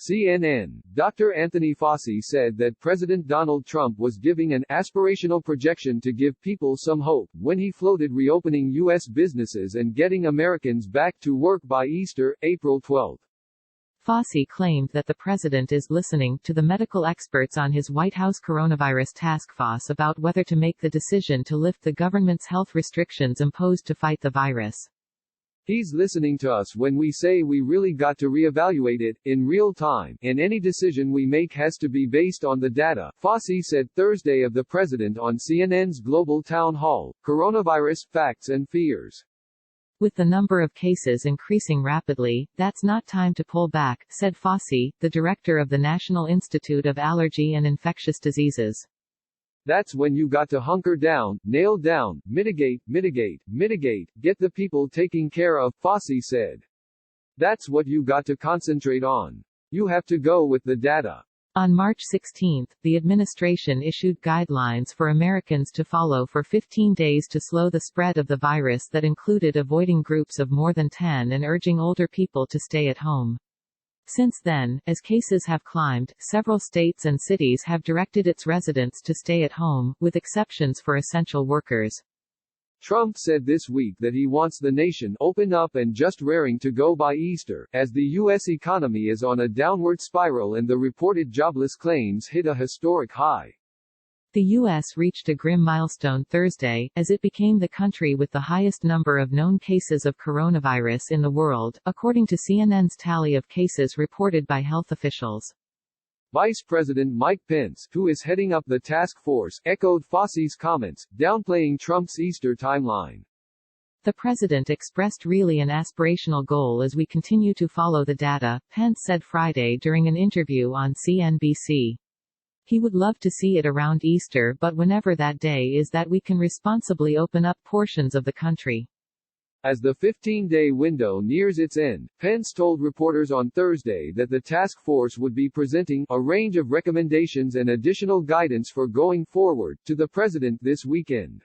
CNN. Dr. Anthony Fauci said that President Donald Trump was giving an aspirational projection to give people some hope when he floated reopening U.S. businesses and getting Americans back to work by Easter, April 12. Fauci claimed that the president is listening to the medical experts on his White House coronavirus task force about whether to make the decision to lift the government's health restrictions imposed to fight the virus. He's listening to us when we say we really got to reevaluate it, in real time, and any decision we make has to be based on the data, Fauci said Thursday of the president on CNN's Global Town Hall, Coronavirus, Facts and Fears. With the number of cases increasing rapidly, that's not time to pull back, said Fauci, the director of the National Institute of Allergy and Infectious Diseases. That's when you got to hunker down, nail down, mitigate, get the people taken care of, Fauci said. That's what you got to concentrate on. You have to go with the data. On March 16, the administration issued guidelines for Americans to follow for 15 days to slow the spread of the virus that included avoiding groups of more than 10 and urging older people to stay at home. Since then, as cases have climbed, several states and cities have directed its residents to stay at home, with exceptions for essential workers. Trump said this week that he wants the nation open up and just raring to go by Easter, as the U.S. economy is on a downward spiral and the reported jobless claims hit a historic high. The U.S. reached a grim milestone Thursday, as it became the country with the highest number of known cases of coronavirus in the world, according to CNN's tally of cases reported by health officials. Vice President Mike Pence, who is heading up the task force, echoed Fauci's comments, downplaying Trump's Easter timeline. The president expressed really an aspirational goal as we continue to follow the data, Pence said Friday during an interview on CNBC. He would love to see it around Easter, but whenever that day is that we can responsibly open up portions of the country. As the 15-day window nears its end, Pence told reporters on Thursday that the task force would be presenting a range of recommendations and additional guidance for going forward to the president this weekend.